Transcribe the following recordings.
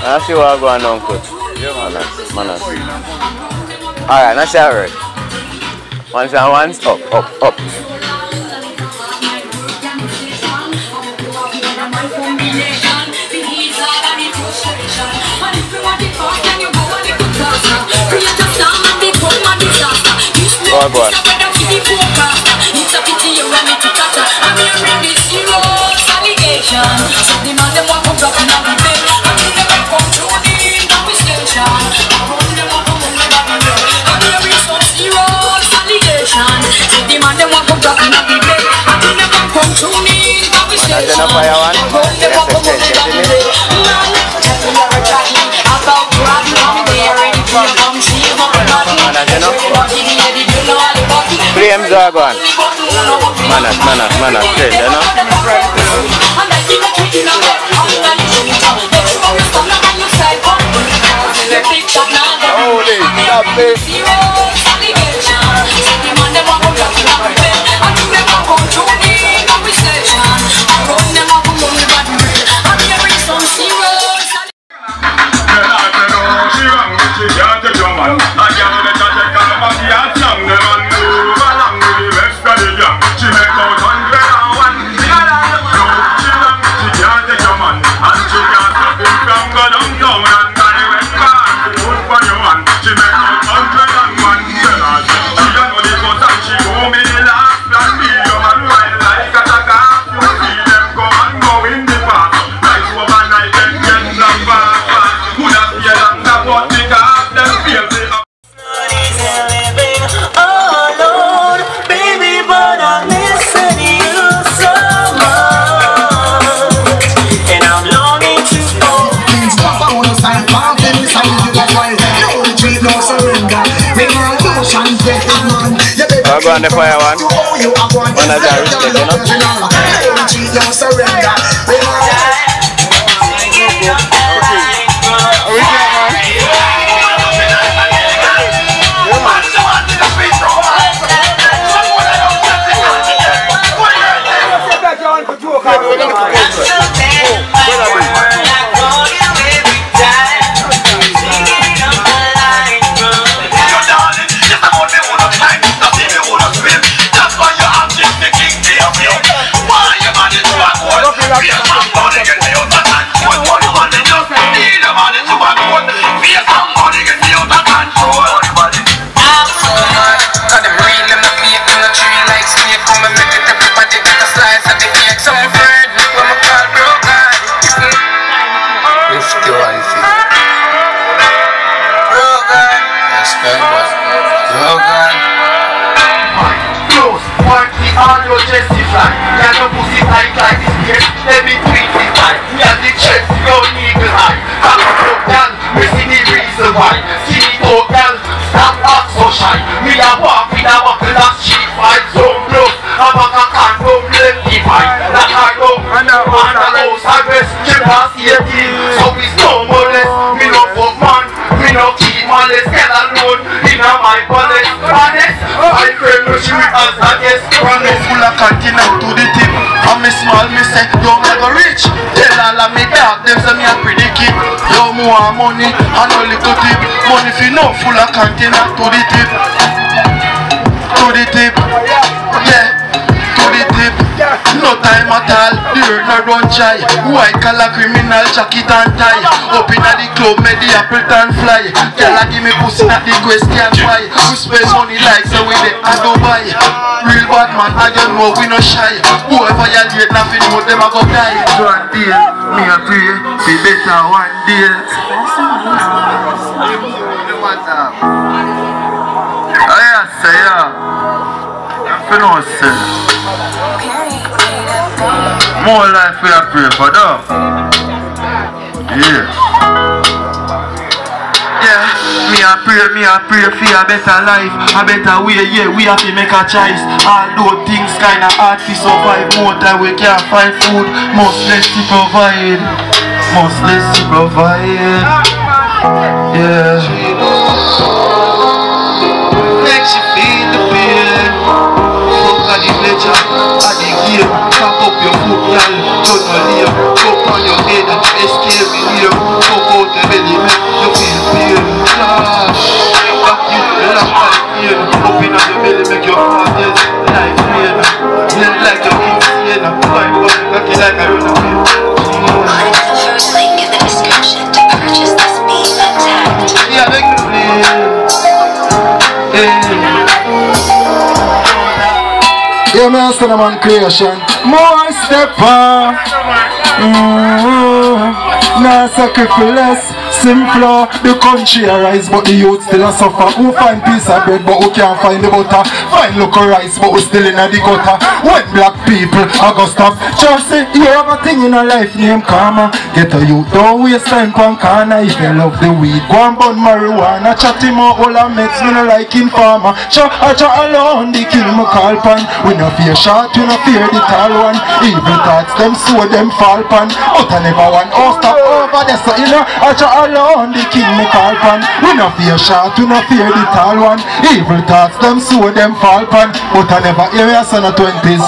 I see what I'm going on, coach. Manners. Alright, that's alright. Once and once, up. Oh, go on. Flames are gone. Manners, straight, you know? Holy, stop this. I'll go on the fire one. One as I respect, you know? Continent to the tip. I'm a small, me say, yo, me go rich. Tell all of me dog, them say me a predict it. Yo, more money, and no little tip. Money fi no full of continent to the tip. To the tip. Yeah, to the tip. No time at all, the earth no run dry. White collar criminal, jacket and tie. Up in the club, me the apple turn fly. Girl a give me pussy, not the question why. We spend money like so we dey a Dubai. Real bad man, I don't know we no shy. Whoever you date, nothing know them a go die. One day, me a pray, be better one day. What's up? Oh yeah, say yeah. I'm finna say. More life we a pray for though. Yeah. Me a pray for a better life, a better way, yeah, we have to make a choice. Although things kinda hard to survive, more time we can't find food, much less to provide. Yeah. Makes you feel the pain. Fuck at the pleasure, at the game. Cock up your foot, y'all, don't no leave. Fuck on your head, escape in here. Fuck out Yeah, man, Cinnamon creation. More step on. Nah, sacrifice, simpler. The country arise, but the youth still a suffer. Who find piece of bread, but who can't find the butter? Find local rice, but we still in the gutter. When black people are gonna stop. Just say, you have a thing in a life named karma. Get a youth, don't waste time pan corner. If you love the weed, go and burn marijuana. Chat him out, all our mates, me no like informer. Sure, I try alone, the kill me call pan. We no fear shot, we no fear the tall one. Evil thoughts, them sow, them fall pan. But I never want, oh stop over there, so you know, I try alone, the kill me call pan. We no fear shot, we no fear the tall one. Evil thoughts, them sow, them fall pan. But I never hear a son of 20s.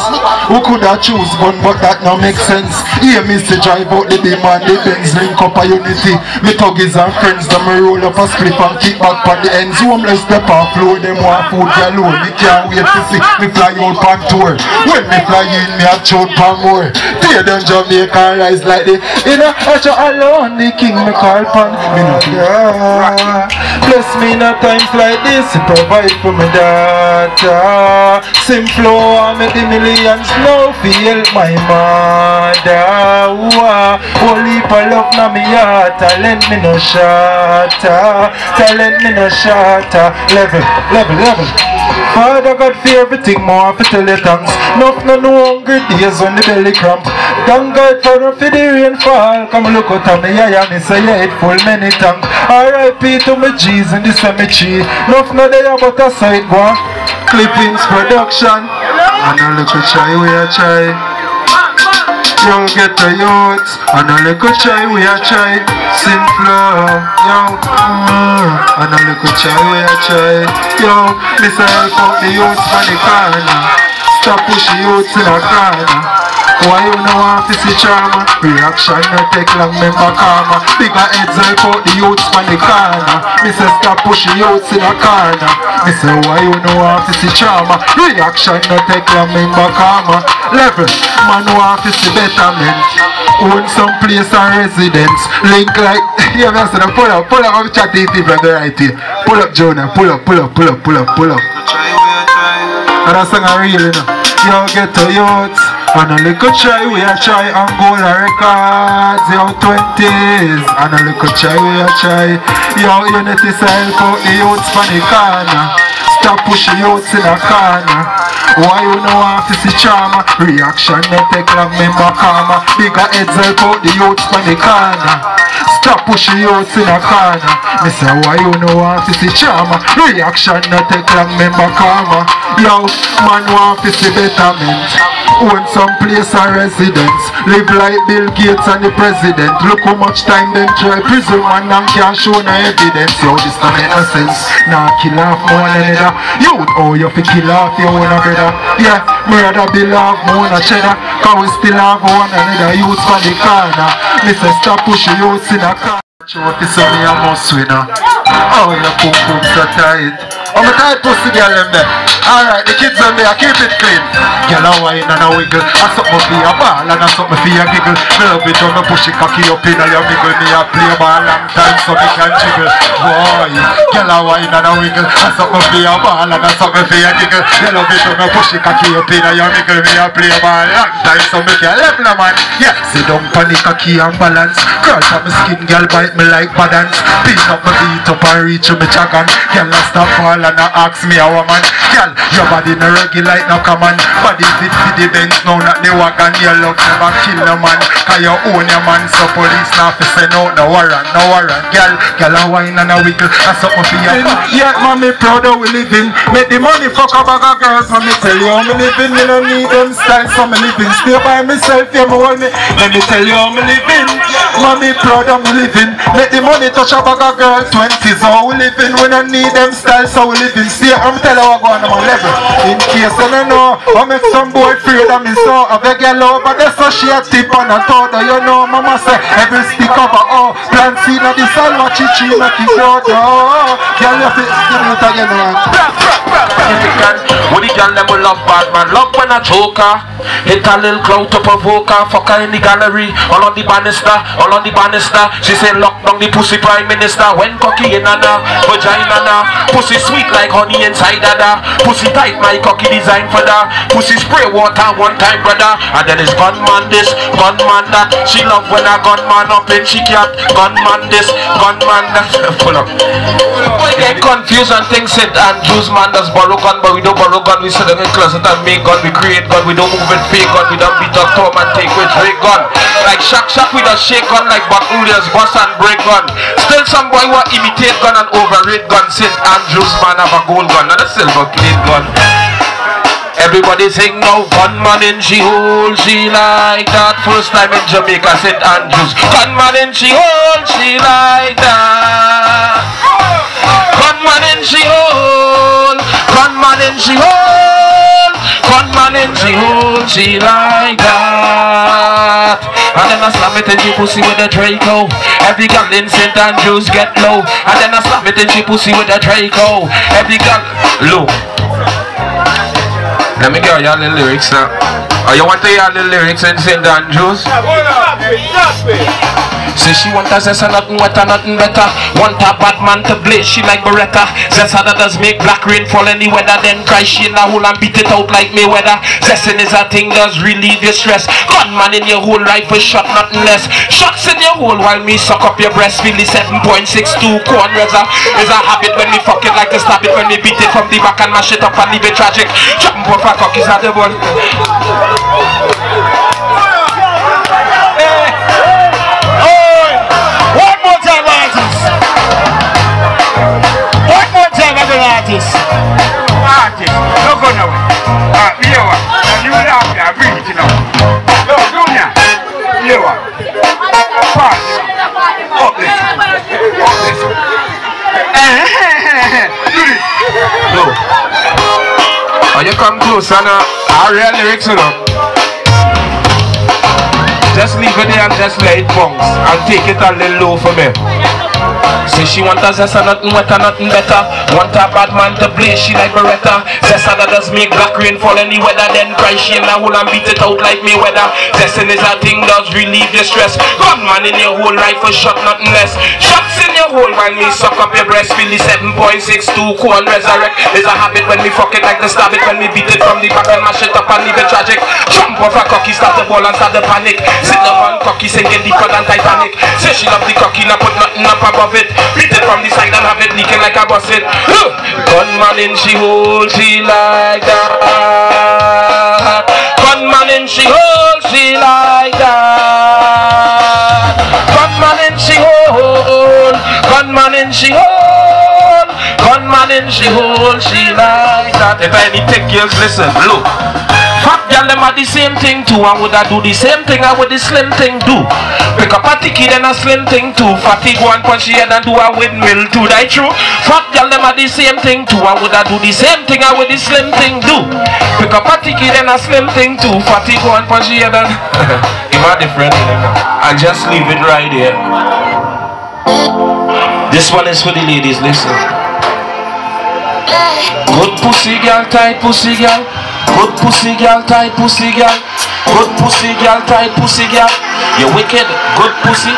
Who could have choose gun, but that no make sense. Hear me say drive out the demand, the Benz link up a unity. Me thuggies and friends, them roll up a spliff and kick back on the ends. Homeless step off floor, them want food galore. Me can't wait to see me fly out on tour. When me fly in, me have chewed pan more. Tear them Jamaica rise like the, you know, I try alone, the king me call pan. Me no care. Bless me in a times like this, provide for my daughter. Simple, I make the millions now feel my mother. Holy for love na me heart, talent me no shatter. Talent me no shatter. Level. Father God for everything more for tell you thanks. No hungry days when the belly cramp. Thank God for the rainfall. Come look out of me eye and say yeah it full many tank. R.I.P. to my G's in the cemetery. No there but a side go. Clippings production. And a little try we a try. Yo get the youth. And a little try we a try. Simple. Yo. And a little try we a try. Yo. Listen help out the youth from the corner. Stop pushing youths in a corner. Why you know want to see trauma? Reaction no take long, member karma. Bigger heads help out the youths from the corner. Me say stop pushing youths in a corner. Me say why you know want to see trauma? Reaction no take long, member karma. Level, man want to see betterment. Own some place and residence. Link like, yeah man, so pull up, I'm chatting to people right here. Pull up Jonah, pull up. And that's song I real, you know. Yo, get to youths. And a little try, we a try Angola records. Yo, 20s. And a little try, we a try. Yo, unity help out the youths from the corner. Stop pushing youths in a corner. Why you know want to see trauma? Reaction no take long, member karma. Bigger heads help out the youths from the corner. Stop pushing youths in a corner. Me say why you know want to see trauma? Reaction no take long, member karma. Yo, man want to see betterment. Own some place and residence. Live like Bill Gates and the president. Look how much time them try prison man and can't show no evidence. Yo, this don't make no sense. Nah, kill off more than another. You oh you fi kill off your own brother. Yeah, murder bill off more than cheddar. Cause we still have one another youth from the corner. Me say stop pushing youths in a car. What is on me a must winner. Oh, your pum pum so tight. I'm a tight pussy girl in there. Alright, the kids on there, keep it clean. Girl a wine and a wiggle. I suck me for your ball and I suck me for your giggle. Me love it when me push it cocky up in your miggle. Me a play ball long time so me can jiggle. Boy, girl a wine and a wiggle. I suck me for your ball and I suck me for your giggle. Me love it when me push it cocky up in your miggle. Me a play ball long time so me can level a man. Yeah, sit down for the cocky and balance. Crawl for me skin, girl bite me like badance. Pin up my beat up and reach to me chagan. Girl a stop fall and a ask me a woman. Girl, your body no regular like no common. Body fit for the Benz, now not the wagon. Your love never kill no man. Cause you own your man, so police now fi say no warrant. Girl a wine and a wiggle. That's something for your man. Yeah, mommy proud of we living. Make the money fuck a bag of girls. Mommy tell you how me living. Me no need them style, so me living. Stay by myself, yeah me hold me. Let me tell you how me living. Mommy proud of me living. Make the money touch a bag of girls. 20s how we living. We no need them style, so we living. Stay, I'm tell you what go on my level. In case you don't know, I make some boy afraid of me, so I beg your love, but that's so she a tip on a thought. You know, mama say every stick of a oh, plant seed of the sun, watch it tree, make it grow. Oh, girl, you fit skin out again, man. What the girl them will love bad man, love when a joker. Hit a little clout to provoke her, fuck her in the gallery, all on the banister, all on the banister. She say lock down the pussy prime minister, when cocky in her vagina, pussy sweet. sweet like honey inside of that. Pussy tight, my cocky design for that. Pussy spray water one time, brother. And then it's gunman this, gunman that. She love when a gunman up in she cat. Gunman this, gunman that. Pull up. We get confused and think St. Andrews man does borrow gun, but we don't borrow gun. We sit in the closet and make gun. We create gun. We don't move with fake gun. We don't beat up Tom and take with Drake gun. Like Shaq we don't shake gun like Bakulia's boss and break gun. Still some boy want imitate gun and overrate gun. St. Andrews man have a gold gun, not a silver plate gun. Everybody sing now, gunman in she hole, she like that. First time in Jamaica, St. Andrews. Gunman in she hole, she like that. Gunman in she hole, gunman in she hole, gunman in she hole, she like that. And then I slam it in she pussy with a Draco. Every girl in St. Andrews get low. And then I slam it in she pussy with a Draco. Every girl low. Let me get y'all the lyrics now. Oh, you want to hear the lyrics in St. Andrews? Say she want a zest and nothing wetter, nothing better. Want a bad man to blaze, she like Beretta. Zest that does make black rain fall any weather. Then cry she in the hole and beat it out like Mayweather. Zesting is a thing does relieve your stress. Gunman in your whole rifle shot, nothing less. Shots in your hole while me suck up your breast. Feel the 7.62 corn razor. Is a habit when me fuck it like to stab it. When me beat it from the back and mash it up and leave it tragic. Jump up a cock is not the one. Artist, no go nowhere. Here one, and you will have to bring it now. No, come here. Here one. Party. Up this. Up this. Do this. No. Oh, you come closer now. I real lyrics enough. Just leave it there and just let it bounce. And take it a little low for me. Say she want a zest and nothing wetter, nothing better. Want a bad man to blaze, she like Beretta. Zest that does make black rain fall any weather. Then cry she in the hole and beat it out like Mayweather. Zesting is a thing does relieve your stress. Gunman in your whole rifle shot, nothing less. Shots in your hole while me suck up your breast. Feel the 7.62 corn resurrect. Is a habit when me fuck it like to stab it. When me beat it from the back and mash it up and leave it tragic. Jump off a cocky, start the ball and start the panic. Sit down on cocky, sinking deeper than Titanic. Say she love the cocky, not put nothing up above it. Beat it from the side and have it leaking like a busset. Gunman in she hole, she like that. Gunman in she hole, she like that. Gunman in she hole, gunman in she hole, gunman in she hole, she like that. If any take girls listen, look. Fat girl them are the same thing too. And would I do the same thing I would the slim thing do. Pick up a ticky then a slim thing too. Fatty go and punch the head and do a windmill too. That true. Fat girl them are the same thing too. And would I do the same thing I would the slim thing do. Pick up a ticky then a slim thing too. Fatty go and punch the head and it's not different. And just leave it right here. This one is for the ladies, listen. Good pussy girl, tight pussy girl. Good pussy girl, tight pussy girl. Good pussy girl, tight pussy girl. You wicked, good pussy.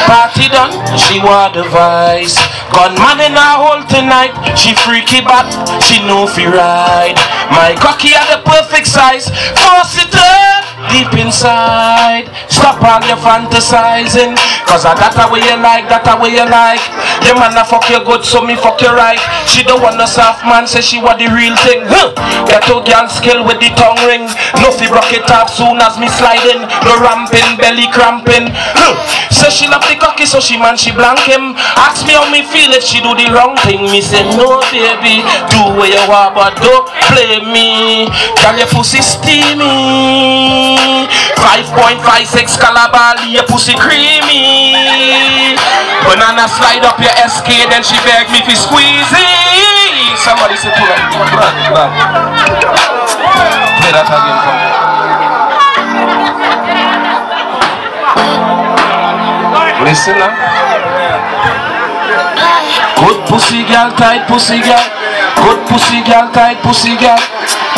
Party done, she want the vice. Gunman in her hole tonight. She freaky but she know fi ride. My cocky at the perfect size. Force it up deep inside. Stop all your fantasizing. Cause that a way you like, that a way you like. The man a fuck you good, so me fuck you right. She don't want a soft man, say she want the real thing. Get to girl skill with the tongue ring. No fi broke it off soon as me sliding. No ramping, belly cramping. Say she love the cocky, so she man she blank him. Ask me how me feel if she do the wrong thing. Me say no baby, do what you want but don't play me. Girl your pussy steamy. 5.56 caliber, your pussy creamy. Banana slide up your SK, then she beg me to squeeze it. Somebody say pull up, blood. Play that again for me. Listen now. Good pussy girl, tight pussy girl. Good pussy girl, tight pussy girl.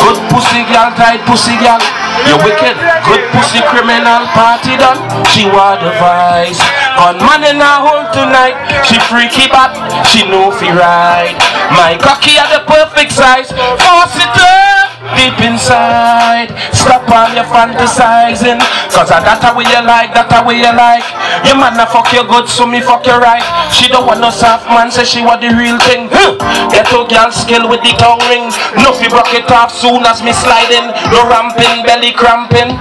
Good pussy girl, tight pussy girl. You wicked, good pussy criminal, party done. She want the vice. Gunman in her hole tonight. She freaky but she know fi ride. My cocky at the perfect size. Force it up deep inside. Stop all your fantasizing, cause that's the way you like, that's the way you like. Your man a fuck you good, so me fuck you right. She don't want no soft man, say she want the real thing. Get to girl skill with the tongue ring. No fi broke it off soon as me sliding. No ramping, belly cramping.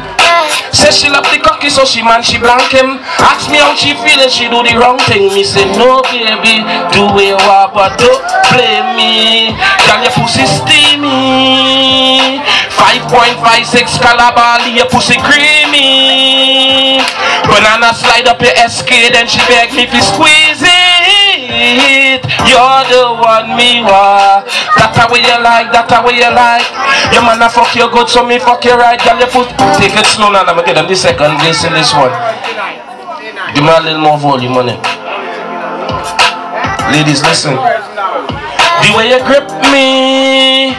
Say she love the cocky, so she man she blank him. Ask me how she feeling, she do the wrong thing. Me say no baby, do it what, but don't blame me. Girl your pussy steamy. 5.56 caliber, your pussy creamy. Banana slide up your SK, then she beg me to squeeze it. You're the one me want. That's the way you like, that's the way you like. Your man a fuck you good, so me fuck you right. Girl, you put, take it slow now, I'ma get them the second place in this one. Give me a little more volume on it. Ladies, listen. The way you grip me,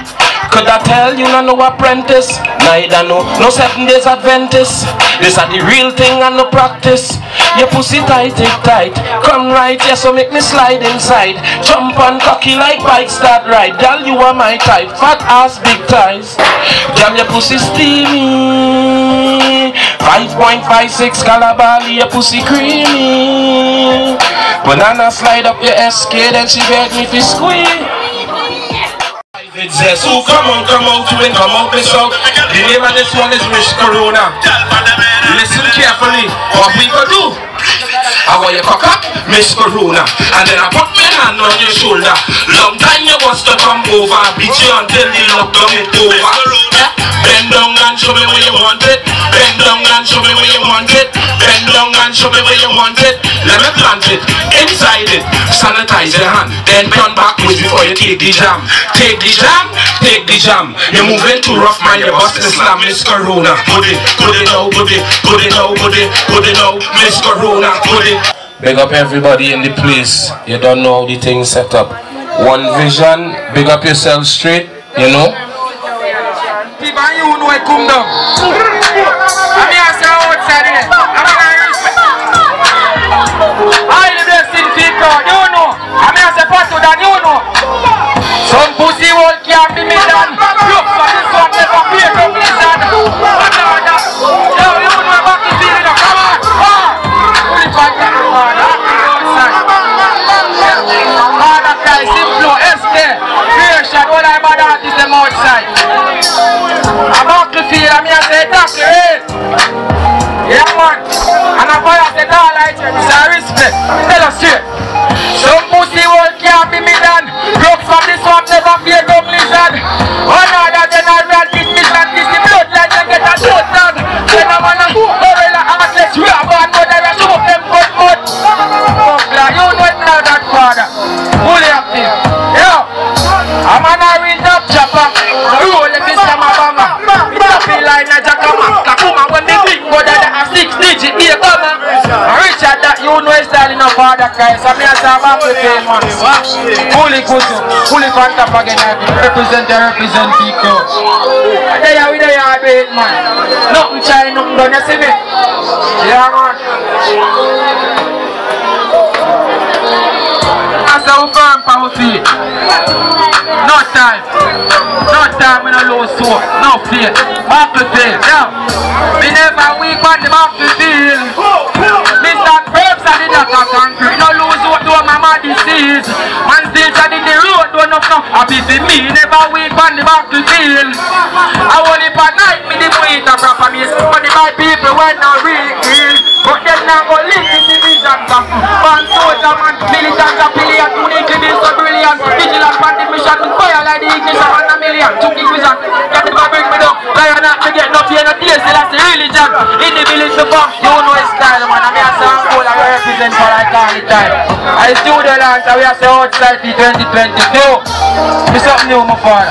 could I tell you no apprentice? Neither no 7 days Adventist. This are the real thing and no practice. Your pussy tight, it tight. Come right here, so make me slide inside. Jump on cocky like bike start right. Girl, you are my type. Fat ass, big thighs. Girl, your pussy steamy. 5.56 caliber, your pussy creamy. Banana slide up your SK, then she beg me to squeeze. It says, so come out, you ain't come out this out. The name of this one is Miss Corona. Listen carefully, what we gonna do? I want you cock up, Miss Corona. And then I put my hand on your shoulder. Long time you was to come over. Beat you until you lock down it over. Bend down and show me where you want it. Bend down and show me where you want it. Bend down and show me where you want it. Let me plant it, inside it. Sanitize your hand, then turn backwards before you take the jam. Take the jam, take the jam. You're moving too rough, man, you're busting slam. Miss Corona, put it now, put it now, put it now. Miss Corona, put it. Big up everybody in the place. You don't know how the thing set up. One vision, big up yourself straight, you know. People you know it come down. I mean I say outside it. I mean I respect. I the blessing people, you know. I mean I say pastor that you know. Some pussy won't can't be me done. Look for this one never pay from lizard. What are that? Yo, you know about the feeling of come on. Put it back in the man. Outside. Father Christ, Simplo, SK, creation, all I'm about is them outside. About to feel, I mean I say that's it. Yeah man. And I fire say that like it. It's a respect. Tell us straight. Some pussy won't can't be me done. Broke from this one never fear dumb lizard. One other general dismiss and this the bloodline they get a short dog. Then I wanna go gorilla heartless. We are born mother and show them good mud. You know it now that father. Fully active. Yo. I'm on a real top chopper. Roll if it's a mama. It's a feel like a jackama. Kakuma when they think go there a 6 digit here mama. Richard that you know is darling of Father Christ. I mean I say I'm happy pain man. Fully good. Fully fanta again. Represent people. They are with the yard bait man. Nothing trying, nothing done, you see me? Yeah man. That's how firm power feet. No time. No time when I lose soul. No fear. Back to field. Yeah. Me never weak on the back to field. Mr. Crepes and the doctor concrete. No lose what do my man disease. Man still in the road. Don't know no. Happy for me. Never weak on the back to field. I only per night me the weight of proper me. Money my people when I real. But them now go live in the vision. Man soldier man. Militant affiliate. Uniquely been so brilliant. Vigilant on the mission. Fire like the ignition on a million. Took the vision. Get it bring me down. Lion up to get no fear, no taste. That's the religion. In the village to come. You know his style man. I mean I say ANGOLA we represent for like all the time. I still the land. We are say outside the 2022. It's something new my father.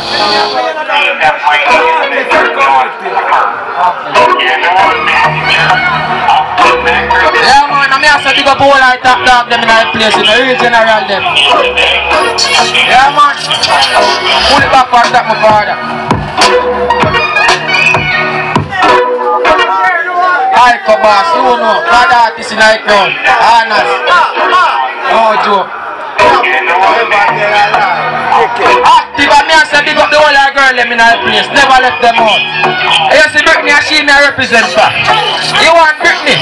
Yeah man, I mean I say big up all like top dog them in our place, in the real general them. Yeah man, pull it back on that my father. I come boss, you know know, bad artist in the crowd. Honest. No joke. Active, and me and say big up the whole of girl them in our place. Never let them out. You see Britney and she me represent her. You want Britney?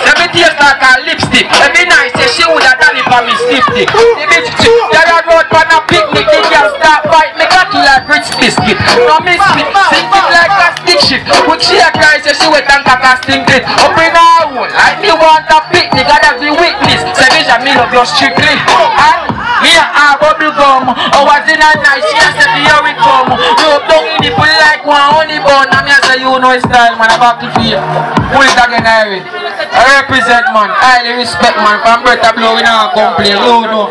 Let me taste like a lipstick. Let me nice say she would have done it for me stiffy. The bitch chick, they are road for a picnic. They can start fight me cocky like Brits biscuit. No miss me, sing it like a stick shift. Put she a cry say she wet and cock a stink it. Up in her hole, like me want a picnic. I have the witness. Say vision me love you strictly. Me a bubble gum. I was in a night, she said here we come. You don't in the pool like one honey bun. And me say you know his style, man. I'm back to feel. Pull it again, Harry. I represent, man. Highly respect, man. From Bertha Blow, we don't complain. You know.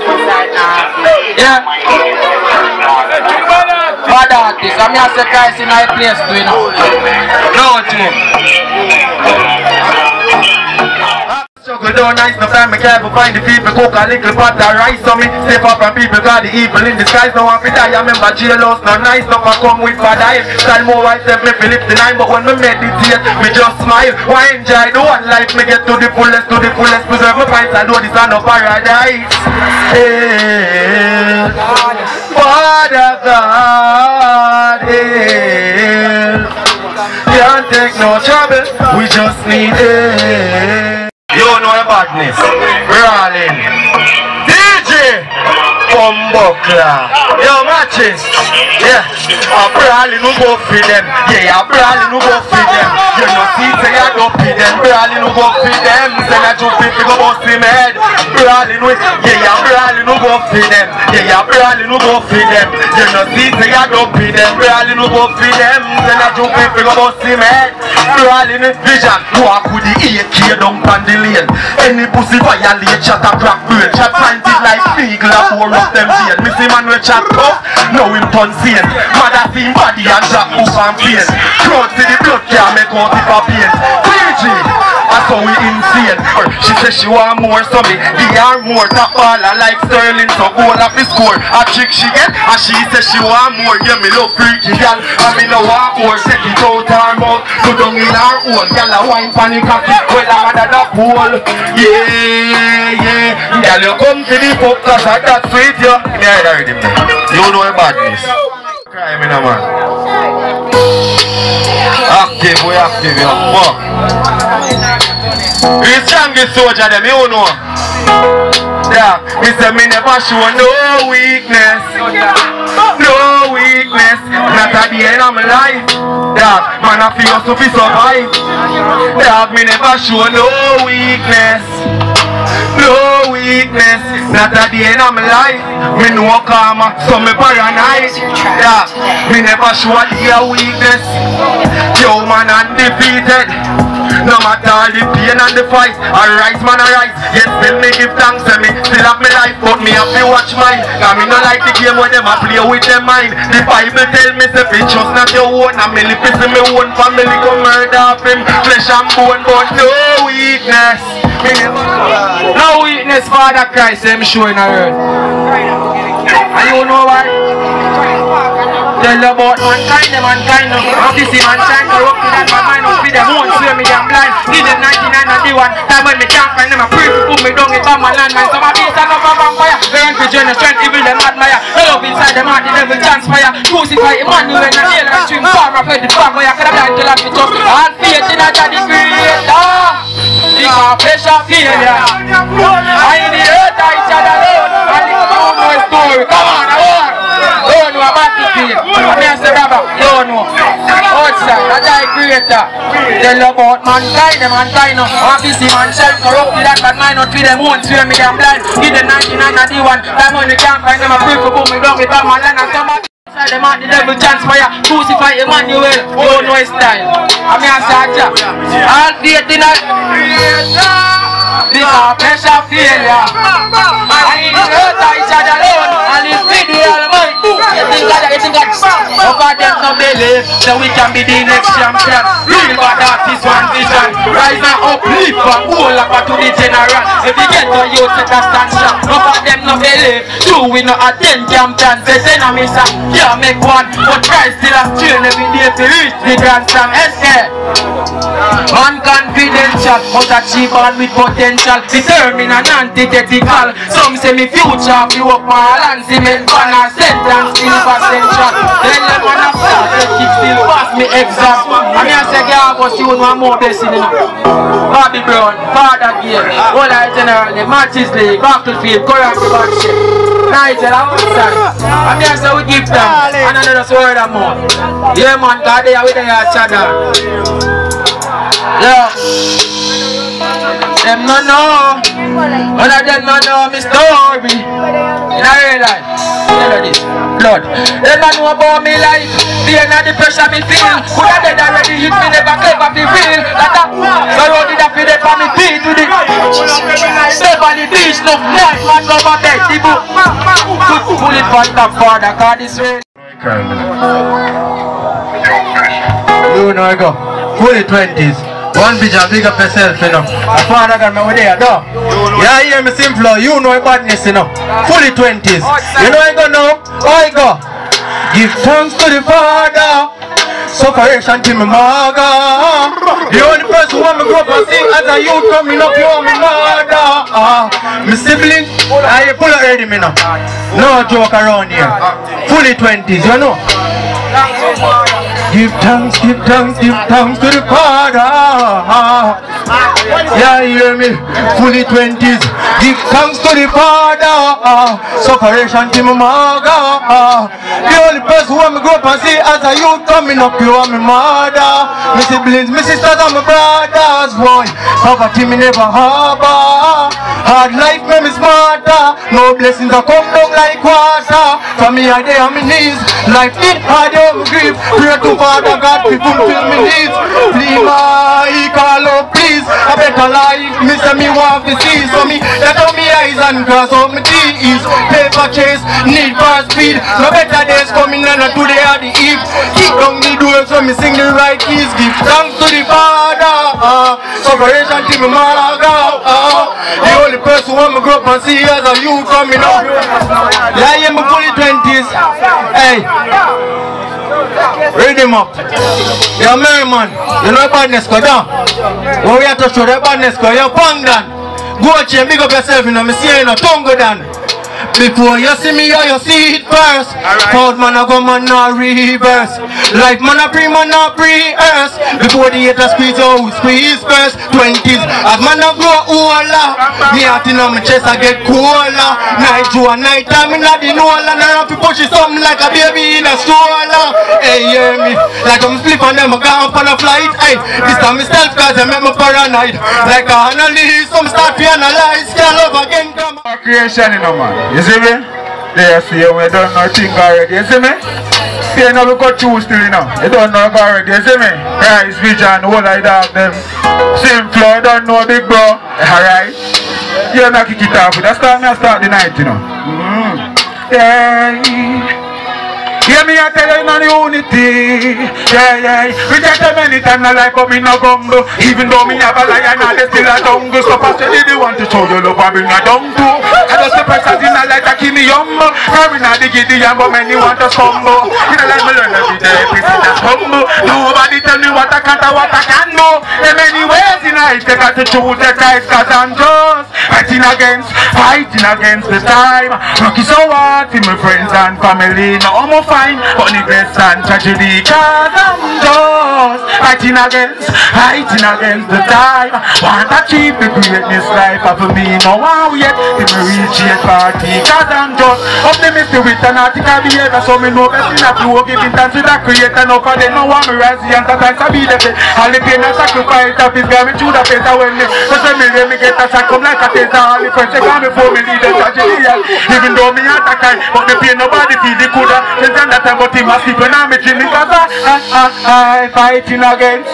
Yeah. Bad artist. I mean, I say Christ in my place too, you know. No, too. Struggle down nice, no time I can't find the people. Cook a little pot of rice on me. Step up and people got the evil in disguise. No one fit I remember jailhouse, no nice. No for come with bad eye. Style more white than me Philip the 9. But when me meditate, me just smile. Why enjoy the one life? Me get to the fullest, preserve my pints and do this and no paradise. Hey, Father God, hey. Can't take no trouble, we just need it. You know your badness. Rolling. DJ Bumbuckler. Yo, matches. Yeah. I'm brawling who go for them. Yeah, I'm brawling who go for them. You know, see, say I don't feed them. Brawling who go for them. Say I just fit to go bust him head. Brawling with. Yeah, I'm brawling who go for them. Yeah, I'm brawling who go for them. You know, see, say I don't feed them. Brawling who go for them. Say I just fit to go bust him head. Brawling with vision. Walk with the AK down on the lane. Any pussy violate, shut a crack brain. Chat planted like eagle and pour up them vein. Missy man will chat up, now him turn sane. Mother seen body and drop off and pain. Crowd see the blood can't make out if a pain. PG, that's how we insane. She says she want more, so me give her more. Top baller like Sterling, so goal off the score. A trick she get, and she says she want more. Yeah, me love freaky girl, and me no want more. Set it out her mouth, go down in her hole. Girl a wine pan the coffee, well I'm under the pool. Yeah, yeah. Girl you come to the pub, cause I got sweet you. Me I heard him there. You know your badness. Cry me now man. Active, we active, you know. Fuck. We strongest soldier them, you know. Yeah, me say me never show no weakness. No weakness. Not at the end of my life. Yeah, man I feel so to survive. Yeah, me never show no weakness. No weakness, not at the end of my life. Me no karma, so me paranoid. Yeah, me never show the weakness. Yo man undefeated. No matter all the pain and the fight, I rise man I rise. Yes, still me give thanks to me, still have my life, but me have to watch mine. Cause me no like the game where them a play with them mind. The Bible tell me say it's just not your own. And me live in my own family go murder of him. Flesh and bone, but no weakness. No weakness, Father Christ, I'm showing a word. And you know why? Tell about mankind, mankind. Of this mankind, corrupt with that, my mind will be the moon, swear me I'm blind. Did them 99 and the one time when me can't find them, I pray to put me down in my land, man. Some of these are not a vampire. They run for journey, strength, evil, them admire. No love inside them heart, the devil transpire. Crucify Emmanuel and nail and string farm, I played the farm where I could have died till I fit up. And faith in a God the Creator. The pressure failure. I in the earth, I shall alone. And it's no more story. Come on, I want. Don't know about the field. I mean, I say, brother, don't know. Outside, I die creator. Tell about mankind, the mankind. Obviously, man shall corrupt with that, but mine not feed them own. Swear me, I'm blind. Give them 99 and the one. Time when you can't find them, I pray for boom, me down with my land and somebody. The man, the devil transpire, crucify Emmanuel, don't know his style. I mean, I say, all faith in a creator. Because pressure failure. I in the earth, I shall alone. And it's with the Almighty. You think that over them no believe, so we can be the next champion. Real bad artist, one vision. Rise and uplift. from ANGOLA to the general. If you get to youth, set a stand shot. None of them no believe. Two we no attend champions. They say no miss up. Can't make one, but try still a train every day to reach the grandstand. Unconfidential, but achieve on with potential. Determined and antithetical. Some say me future, you up my land, cement van or sentence, still essential. Then let man have start, let kick still pass me exam. I mean I say, yeah, but you want more blessing. Bobby Brown, Father Gale, Ola General, Matches League, Battlefield, Currency Batship, Nigel, outside. I mean I say we give them, and another word and more. Yeah man, God they are with their channel. Yeah. Them no know. One of them no know me story. In a real life. Tell her this. Blood. Them no know about me life. The end of the pressure me feel. Could have dead already hit me never clever fi feel. Like that. So how did I feel it for me feet to the step on the beach. No night man over bed. The book. Pull it from top father. Cause this way. You know I go. Fully 20s. One vision, big up yourself, you know. A father got me over there, though. Yeah, hear me simple, you know badness, you know. Fully 20s. You know I go now? I go. Give thanks to the Father. Sufferation to my mother. The only person who want me grow up and sing as a youth coming up, you want me mother. My sibling, I pull it ready, me now. No joke around here. Fully 20s, you know. Give thanks to the Father. Yeah, you hear me? Fully 20s. Give thanks to the Father. Sufferation to my mother. The only person who want me grow up and see as a youth coming up, you are my mother. My siblings, my sisters and my brothers, boy. Poverty me never harbor. Hard life made me smarter. No blessings are come down like water. For me I there on my knees. Life did hard on my grief. Pray to Father God to fulfill me needs. Please my call up please. A better life, me say me want to see. So me let out me eyes and cross out my T's. Paper chase, need for speed. No better days coming and today are the eve. Kick down the doors so me sing the right keys. Give thanks to the Father. Sufferation to my mother. The only person who want me grow up and see as a youth coming up. Yeah, I'm fully 20s. Hey. Read him up. You're a merry man. You know badness go down. When we have to show the badness go, you're pang down. Go out here and big up yourself, you know, me see you know, tongue go down. Before you see me, you see it first. Proud man a go man a reverse. Life man a pre-earth. Before the haters squeeze out, squeeze first. 20s, as man a grow older. Me heart in my chest I get cooler. Night to a night time in the nola. And I have to push it something like a baby in a stroller. Hey, hear me? Like I'm sleep and them a gone on a flight. Hey, this time myself cause I make me paranoid. Like a analyst, some start to analyze. Can't love again, come on. Creation, you know, man. You see me? They see you, we don't know thing already, you see me? See, you know, we got two still, you know. You don't know already, you see me? Rise, vision, all I have them. Simple, you don't know big bro. Alright? You're not kick it off. That's time I start the night, you know. Yeah. Hear me, I tell you, no unity. Yeah. Reject them anytime I like, but me no gumbo. Even though me have a lion, they still a jungle. So fast, they want to show you love, I bring a dung too. I just the person in a light, I keep me humble. Carrying out the giddy, but many want to stumble. You know, like me learn every day, please, that's humble. Nobody tell me what I can't or what I can do. There many ways in life, they got to choose their guys, cause I'm just fighting against the time. Rocky so hard for my friends and family. Now I'm fine, but neglect and tragedy. Cause I'm just fighting against the time. Want to achieve the greatness life of me. No one yet to me reach yet party. Cause I'm just optimistic with an article behavior. So me know best in a flow, giving thanks to the creator. No for them, no one me rise and sometimes I be the best. All the pain and sacrifice of his going through the face. When me get a shot come like a taser. All the friends they come before me lead the tragedy. Even though me at a kind, but the pain nobody feel the coulda. Since then that time but him a sleep when I'm a dreaming. Cause I fighting against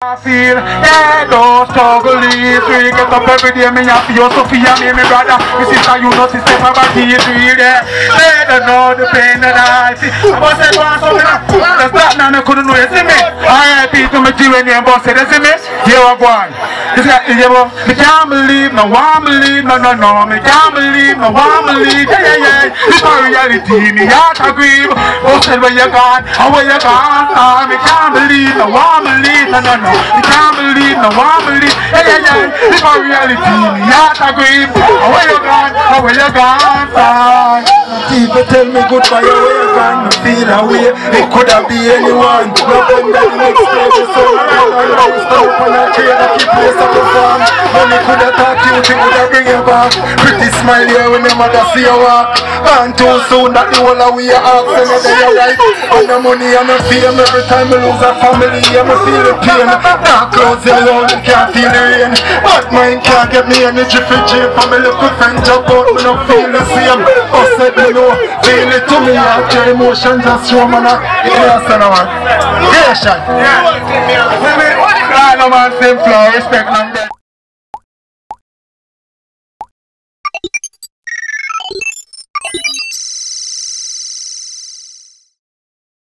I feel, yeah. don't struggle easy. Get up every day, me happy, you Sophia, me brother. Me sister, you know, sister, my body is real there. They don't know the pain that I see. But say, one something, that's that now, I couldn't know, you see me? I to me, G, when you boss it, you see me? Here I go on. Me can't believe, no one believe, no, me can't believe, no one believe, yeah. This is reality, me heart agree. Oh, say where you gone, oh, where you gone, me can't believe, no one believe, no, me can't believe, no one believe, yeah. This is reality, me heart agree. Oh, where you gone, oh, where you gone, people tell me goodbye, where you gone, me feel away. It could have been anyone. No wonder the next place is so I stop on a train, I keep place to perform. Money could have taught you, thing would have bring you back. Pretty smile here when your mother see you walk. And too soon that the whole of we are asking whether you're right. And the money and the fame, every time I lose a family, I feel the pain. Dark clothes alone, you can't feel the rain. But mine can't get me energy for gym. For me little friend jump out, me don't feel the same. I said me know, feel it to me, after emotions just show me now. Yeah, son of man. Yeah, shot. Yeah. No man, same flow, respect man.